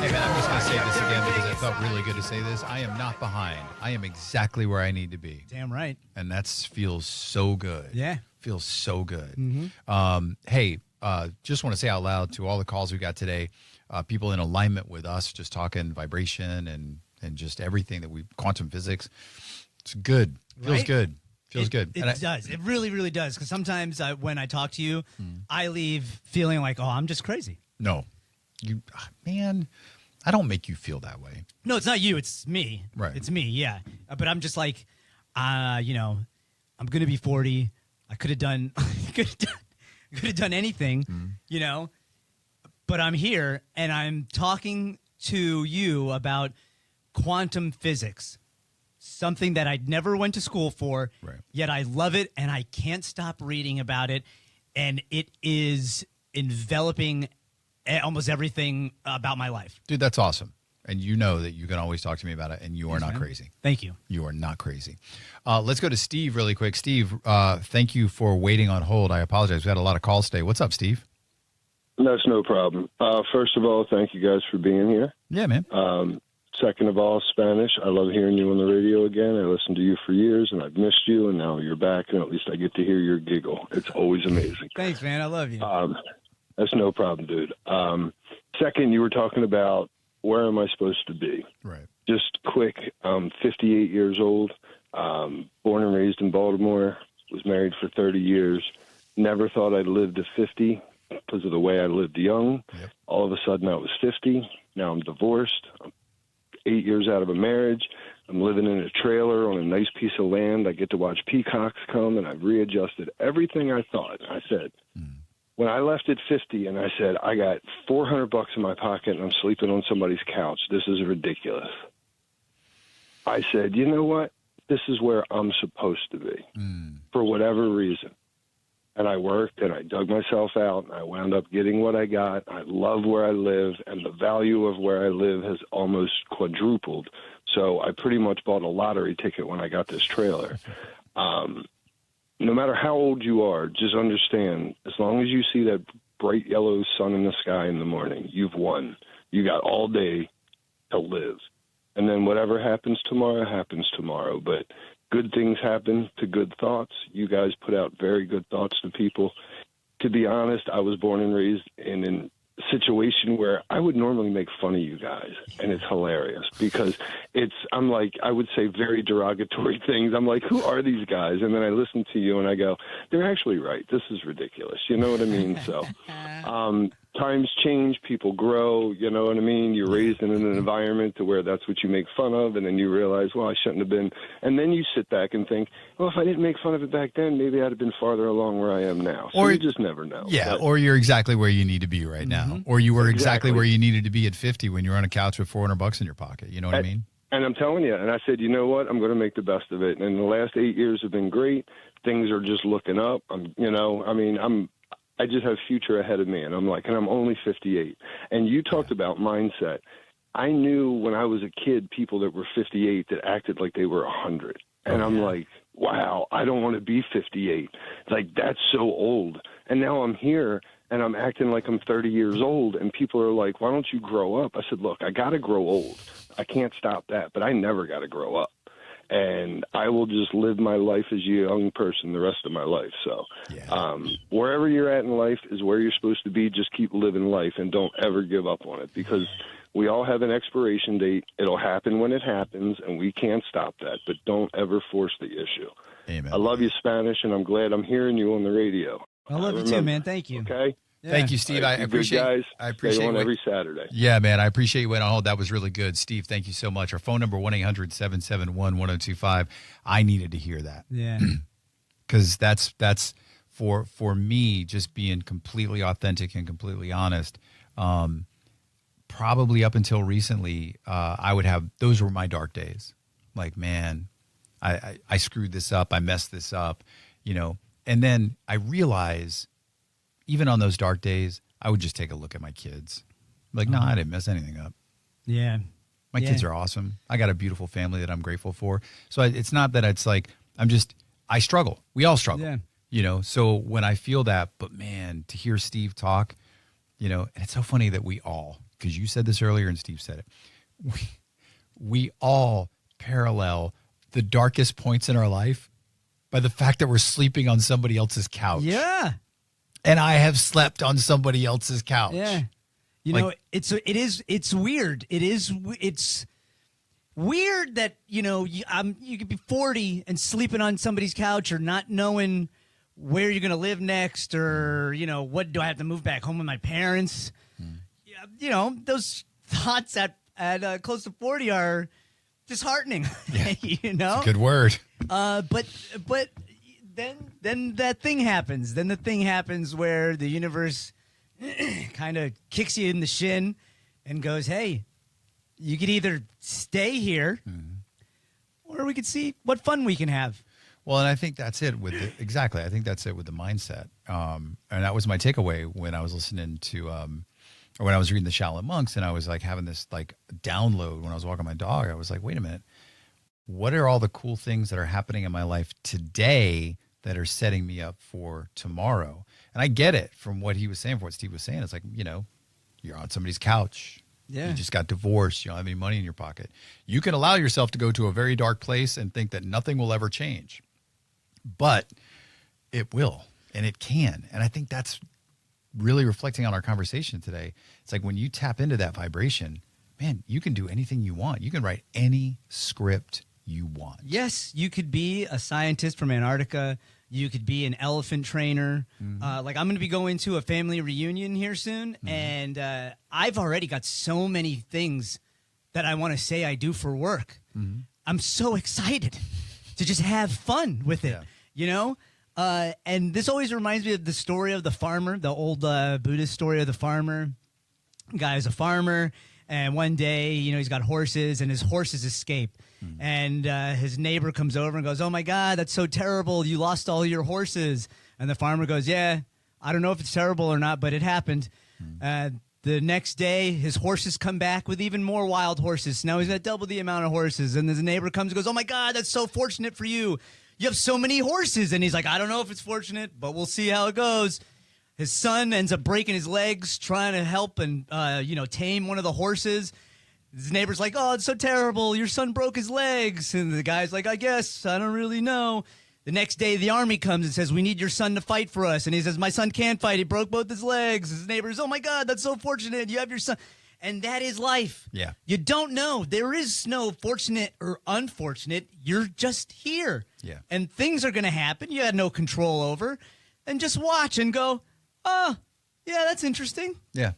Hey, man, I'm just going to say this again because it felt really good to say this. I am not behind. I am exactly where I need to be. Damn right. And that feels so good. Yeah. Feels so good. Mm-hmm. Hey, just want to say out loud to all the calls we got today, people in alignment with us, just talking vibration and just everything that quantum physics. It's good. Feels good. Feels good. It does. It really, really does. Because sometimes when I talk to you, I leave feeling like, oh, I'm just crazy. No. Man, I don't make you feel that way. No, it's not you. It's me. Right. It's me, yeah. But I'm just like, I'm going to be 40. I could have done anything, But I'm here, and I'm talking to you about quantum physics, something that I never went to school for, yet I love it, and I can't stop reading about it, and it is enveloping almost everything about my life. Dude, that's awesome. And you know that you can always talk to me about it, and you are not crazy. Thank you. You are not crazy. Let's go to Steve really quick. Steve, thank you for waiting on hold. I apologize. We had a lot of calls today. What's up, Steve? That's no problem. First of all, thank you guys for being here. Yeah, man. Second of all, Spanish. I love hearing you on the radio again. I listened to you for years, and I've missed you, and now you're back, and at least I get to hear your giggle. It's always amazing. Thanks, man. I love you. That's no problem, dude. Second, you were talking about where am I supposed to be? Right. Just quick, I'm 58 years old, born and raised in Baltimore, was married for 30 years, never thought I'd live to 50 because of the way I lived young. Yep. All of a sudden I was 50. Now I'm divorced. I'm 8 years out of a marriage. I'm living in a trailer on a nice piece of land. I get to watch peacocks come, and I've readjusted everything I thought. I said, when I left at 50 and I said, I got $400 in my pocket and I'm sleeping on somebody's couch, this is ridiculous. I said, you know what? This is where I'm supposed to be for whatever reason. And I worked and I dug myself out and I wound up getting what I got. I love where I live, and the value of where I live has almost quadrupled. So I pretty much bought a lottery ticket when I got this trailer. No matter how old you are, just understand, as long as you see that bright yellow sun in the sky in the morning, you've won. You got all day to live. And then whatever happens tomorrow. But good things happen to good thoughts. You guys put out very good thoughts to people. To be honest, I was born and raised in a situation where I would normally make fun of you guys, and it's hilarious because I'm like, I would say very derogatory things. I'm like, who are these guys? And then I listen to you and I go, they're actually right. This is ridiculous. You know what I mean? So times change, people grow, you know what I mean? You're raised in an environment to where that's what you make fun of, and then you realize, well, I shouldn't have been. And then you sit back and think, well, if I didn't make fun of it back then, maybe I'd have been farther along where I am now. So you just never know. Yeah, but, or you're exactly where you need to be right now. Or you were exactly where you needed to be at 50 when you're on a couch with $400 in your pocket. You know what I mean? And I'm telling you, and I said, you know what? I'm going to make the best of it. And the last 8 years have been great. Things are just looking up. I just have future ahead of me, and I'm only 58. And you talked about mindset. I knew when I was a kid people that were 58 that acted like they were 100. And I'm like, wow, I don't want to be 58. Like, that's so old. And now I'm here, and I'm acting like I'm 30 years old, and people are like, why don't you grow up? I said, look, I got to grow old. I can't stop that, but I never got to grow up. And I will just live my life as a young person the rest of my life. So wherever you're at in life is where you're supposed to be. Just keep living life and don't ever give up on it, because we all have an expiration date. It'll happen when it happens, and we can't stop that. But don't ever force the issue. Amen. I love you, Spanish, and I'm glad I'm hearing you on the radio. I love you too, man. Thank you. Okay? Yeah. Thank you, Steve. I appreciate guys. I appreciate Stay on it. every Saturday. Yeah, man. I appreciate you went on hold. That was really good. Steve, thank you so much. Our phone number, 1-800-771-1025. I needed to hear that. Yeah. Because that's for me, just being completely authentic and completely honest. Probably up until recently, I would have, those were my dark days. Like, man, I screwed this up. I messed this up, And then I realize, even on those dark days, I would just take a look at my kids. Like, no, I didn't mess anything up. Yeah. My kids are awesome. I got a beautiful family that I'm grateful for. So it's not that it's like, I struggle. We all struggle, So when I feel that, but man, to hear Steve talk, and it's so funny that we all, because you said this earlier and Steve said it, we all parallel the darkest points in our life by the fact that we're sleeping on somebody else's couch. Yeah. And I have slept on somebody else's couch. Yeah. You Like- know, it's weird. It's weird that, you could be 40 and sleeping on somebody's couch or not knowing where you're going to live next or, what do I have to move back home with my parents? Yeah, those thoughts at close to 40 are disheartening. Yeah. It's a good word. But then that thing happens. Then the thing happens where the universe kind of kicks you in the shin and goes, "Hey, you could either stay here, or we could see what fun we can have." Well, and I think that's it with exactly. I think that's it with the mindset. And that was my takeaway when I was listening to, or when I was reading the Shaolin monks, and I was like having this like download when I was walking my dog. I was like, wait a minute, what are all the cool things that are happening in my life today that are setting me up for tomorrow? And I get it from what he was saying, from what Steve was saying. It's like, you're on somebody's couch. Yeah. You just got divorced. You don't have any money in your pocket. You can allow yourself to go to a very dark place and think that nothing will ever change. But it will, and it can. And I think that's really reflecting on our conversation today. It's like when you tap into that vibration, man, you can do anything you want. You can write any script you want. Yes, you could be a scientist from Antarctica. You could be an elephant trainer. Like I'm going to be going to a family reunion here soon, and I've already got so many things that I want to say I do for work. I'm so excited to just have fun with it, And this always reminds me of the story of the farmer, the old Buddhist story of the farmer. The guy is a farmer, and one day, he's got horses, and his horses escape. And his neighbor comes over and goes, "Oh, my God, that's so terrible. You lost all your horses." And the farmer goes, "Yeah, I don't know if it's terrible or not, but it happened." The next day, his horses come back with even more wild horses. Now he's got double the amount of horses. And his neighbor comes and goes, "Oh, my God, that's so fortunate for you. You have so many horses." And he's like, "I don't know if it's fortunate, but we'll see how it goes." His son ends up breaking his legs trying to help and, tame one of the horses. His neighbor's like, "Oh, it's so terrible. Your son broke his legs." And the guy's like, "I guess. I don't really know." The next day, the army comes and says, "We need your son to fight for us." And he says, "My son can't fight. He broke both his legs." His neighbor's, "Oh, my God, that's so fortunate. You have your son." And that is life. Yeah. You don't know. There is no fortunate or unfortunate. You're just here. Yeah. And things are going to happen you had no control over. And just watch and go, "Oh, yeah, that's interesting." Yeah.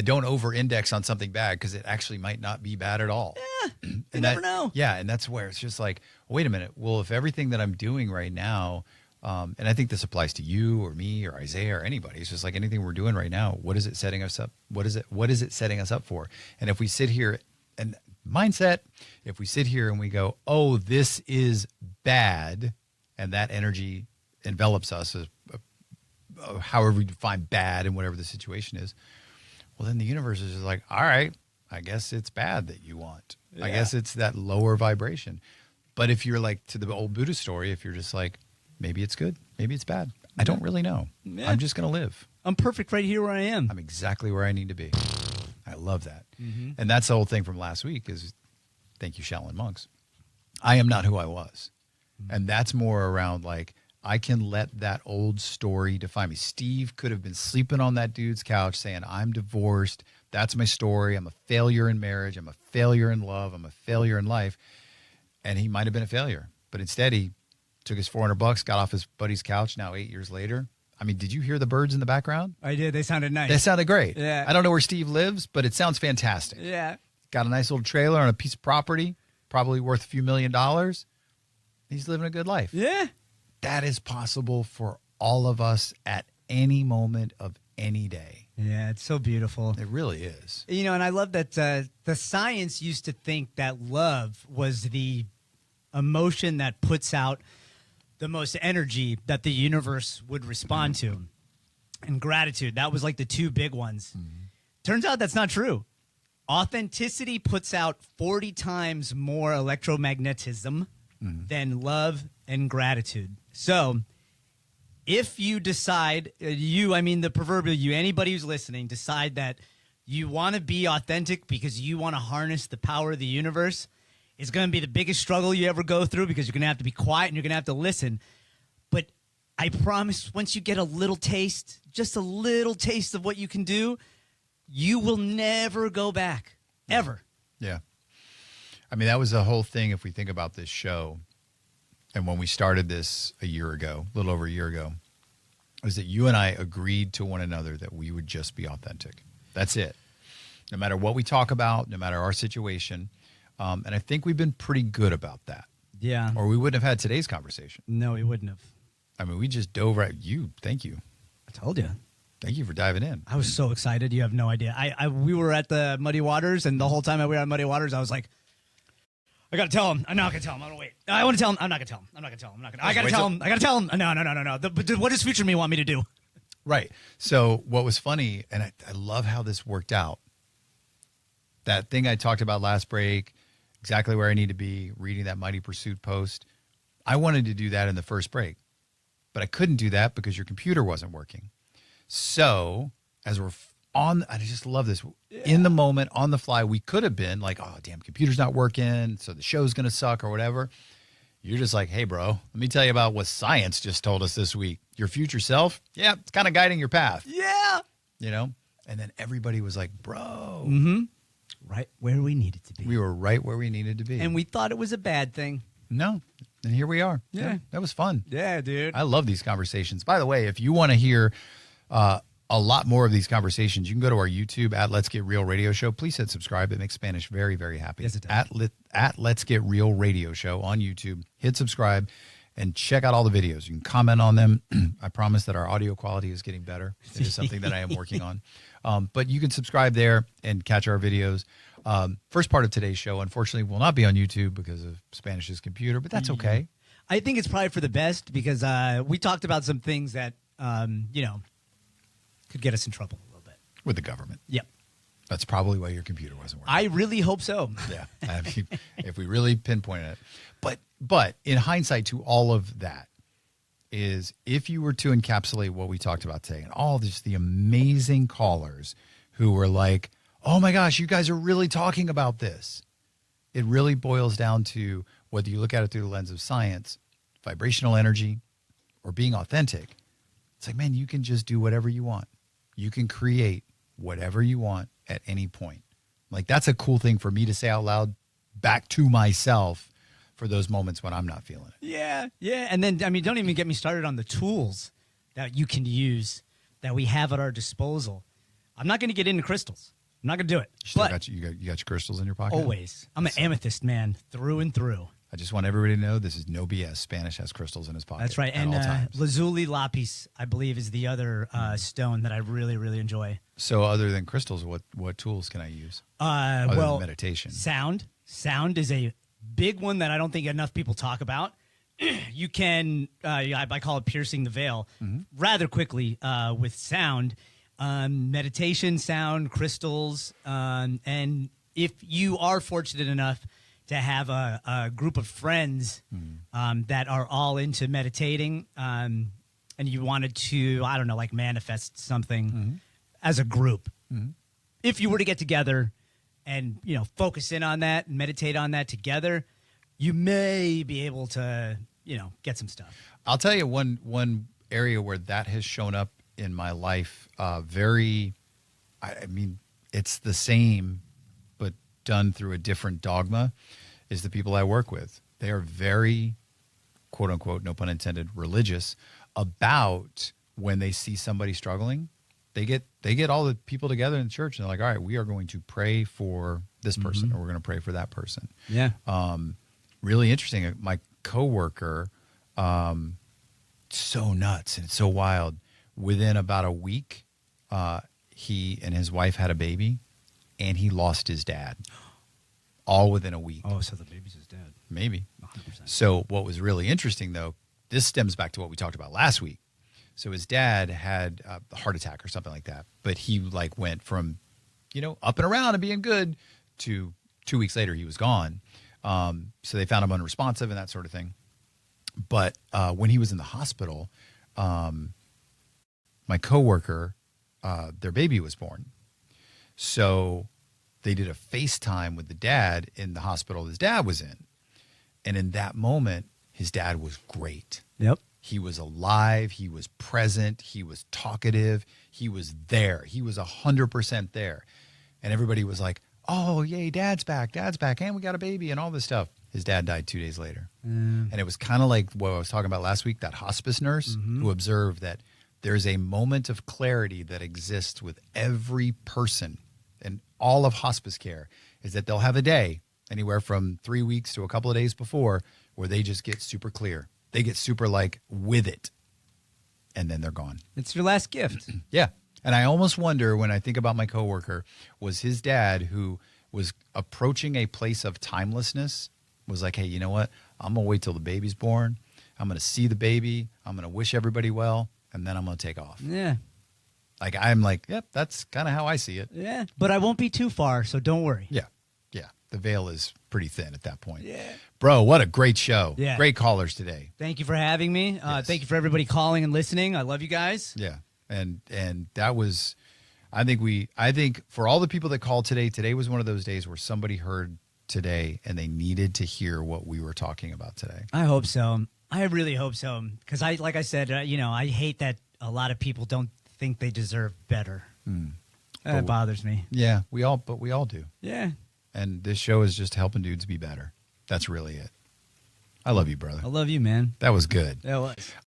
Don't over-index on something bad because it actually might not be bad at all. Yeah, you never know. Yeah, and that's where it's just like, wait a minute. Well, if everything that I'm doing right now, and I think this applies to you or me or Isaiah or anybody, it's just like anything we're doing right now, what is it setting us up? What is it setting us up for? And if we sit here and mindset, if we sit here and we go, "Oh, this is bad," and that energy envelops us as however we define bad and whatever the situation is, well, then the universe is just like, all right, I guess it's bad that you want. Yeah. I guess it's that lower vibration. But if you're like to the old Buddhist story, if you're just like, maybe it's good, maybe it's bad. I don't really know. Yeah. I'm just going to live. I'm perfect right here where I am. I'm exactly where I need to be. I love that. And that's the whole thing from last week is, thank you, Shaolin monks. I am not who I was. And that's more around like, I can let that old story define me. Steve could have been sleeping on that dude's couch saying, "I'm divorced. That's my story. I'm a failure in marriage. I'm a failure in love. I'm a failure in life." And he might have been a failure. But instead, he took his $400, got off his buddy's couch now 8 years later. I mean, did you hear the birds in the background? I did. They sounded nice. They sounded great. Yeah. I don't know where Steve lives, but it sounds fantastic. Yeah. Got a nice little trailer on a piece of property, probably worth a few $1 million. He's living a good life. Yeah. That is possible for all of us at any moment of any day. Yeah, it's so beautiful. It really is. And I love that the science used to think that love was the emotion that puts out the most energy that the universe would respond to. And gratitude, that was like the two big ones. Turns out that's not true. Authenticity puts out 40 times more electromagnetism than love and gratitude. So if you decide, the proverbial you, anybody who's listening, decide that You want to be authentic because you want to harness the power of the universe. It's going to be the biggest struggle you ever go through because you're going to have to be quiet and you're going to have to listen. But I promise once you get a little taste, just a little taste of what you can do, you will never go back, ever. Yeah. I mean, that was the whole thing if we think about this show. And when we started this a little over a year ago, was that you and I agreed to one another that we would just be authentic. That's it. No matter what we talk about, no matter our situation. And I think we've been pretty good about that. Yeah. Or we wouldn't have had today's conversation. No, we wouldn't have. I mean, we just dove right. Thank you. I told you. Thank you for diving in. I was so excited. You have no idea. We were at the Muddy Waters, and the whole time we were at Muddy Waters, I was like, I got to tell him. I'm not going to tell him. I'm going to wait. I want to tell him. I'm not going to tell him. I'm not going to tell him. I got to tell him. I got to tell him. No. But what does future me want me to do? Right. So what was funny, and I love how this worked out, that thing I talked about last break, exactly where I need to be, reading that Mighty Pursuit post, I wanted to do that in the first break, but I couldn't do that because your computer wasn't working. So as we're on, I just love this. Yeah. In the moment, on the fly, we could have been like, oh, damn, computer's not working, so the show's going to suck or whatever. You're just like, hey, bro, let me tell you about what science just told us this week. Your future self, yeah, it's kind of guiding your path. Yeah. You know? And then everybody was like, bro. Mm-hmm. Right where we needed to be. We were right where we needed to be. And we thought it was a bad thing. No. And here we are. Yeah. That was fun. Yeah, dude. I love these conversations. By the way, if you want to hear a lot more of these conversations, you can go to our YouTube at Let's Get Real Radio Show. Please hit subscribe. It makes Spanish very, very happy. Yes, it does. At Let's Get Real Radio Show on YouTube. Hit subscribe and check out all the videos. You can comment on them. I promise that our audio quality is getting better. It is something that I am working on. But you can subscribe there and catch our videos. First part of today's show, unfortunately, will not be on YouTube because of Spanish's computer, but that's okay. I think it's probably for the best because we talked about some things that, could get us in trouble a little bit. With the government. Yep. That's probably why your computer wasn't working. I really hope so. Yeah. I mean, if we really pinpointed it. But in hindsight to all of that is if you were to encapsulate what we talked about today and all just the amazing callers who were like, oh my gosh, you guys are really talking about this. It really boils down to whether you look at it through the lens of science, vibrational energy, or being authentic. It's like, man, you can just do whatever you want. You can create whatever you want at any point. Like, that's a cool thing for me to say out loud back to myself for those moments when I'm not feeling it. Yeah, yeah. And then, I mean, don't even get me started on the tools that you can use that we have at our disposal. I'm not going to get into crystals. I'm not going to do it. You got your crystals in your pocket? Always. I'm an amethyst man through and through. I just want everybody to know this is no BS. Spanish has crystals in his pocket. That's right. And lazuli lapis, I believe, is the other stone that I really, really enjoy. So other than crystals, what tools can I use? Other than meditation. Sound. Sound is a big one that I don't think enough people talk about. You can, I call it piercing the veil rather quickly with sound. Meditation, sound, crystals. And if you are fortunate enough to have a group of friends that are all into meditating and you wanted to, I don't know, like manifest something as a group. If you were to get together and, focus in on that and meditate on that together, you may be able to, get some stuff. I'll tell you one area where that has shown up in my life I mean, it's the same, but done through a different dogma, is the people I work with. They are very, quote unquote, no pun intended, religious about when they see somebody struggling. They get all the people together in the church and they're like, all right, we are going to pray for this person or we're going to pray for that person. Yeah. Really interesting. My coworker, so nuts and so wild. Within about a week, he and his wife had a baby, and he lost his dad. All within a week. Oh, so the baby's his dad. Maybe. 100%. So what was really interesting, though, this stems back to what we talked about last week. So his dad had a heart attack or something like that, but he went from, up and around and being good to 2 weeks later he was gone. So they found him unresponsive and that sort of thing. But when he was in the hospital, my coworker, their baby was born. So they did a FaceTime with the dad in the hospital his dad was in. And in that moment, his dad was great. Yep. He was alive. He was present. He was talkative. He was there. He was 100% there. And everybody was like, oh, yay, dad's back, and we got a baby and all this stuff. His dad died 2 days later. And it was kind of like what I was talking about last week, that hospice nurse who observed that there's a moment of clarity that exists with every person and all of hospice care, is that they'll have a day, anywhere from 3 weeks to a couple of days before, where they just get super clear. They get super like with it, and then they're gone. It's your last gift. Yeah. And I almost wonder, when I think about my coworker, was his dad, who was approaching a place of timelessness, was like, hey, you know what? I'm going to wait till the baby's born. I'm going to see the baby. I'm going to wish everybody well, and then I'm going to take off. Yeah. Like, I'm like, yep, that's kind of how I see it. Yeah. But I won't be too far, so don't worry. Yeah. Yeah. The veil is pretty thin at that point. Yeah. Bro, what a great show. Yeah. Great callers today. Thank you for having me. Yes. Thank you for everybody calling and listening. I love you guys. Yeah. And that was, I think for all the people that called today was one of those days where somebody heard today and they needed to hear what we were talking about today. I hope so. I really hope so. Because like I said, I hate that a lot of people don't think they deserve better. That bothers me. Yeah, we all do. Yeah. And this show is just helping dudes be better. That's really it. I love you, brother. I love you, man. That was good. That was.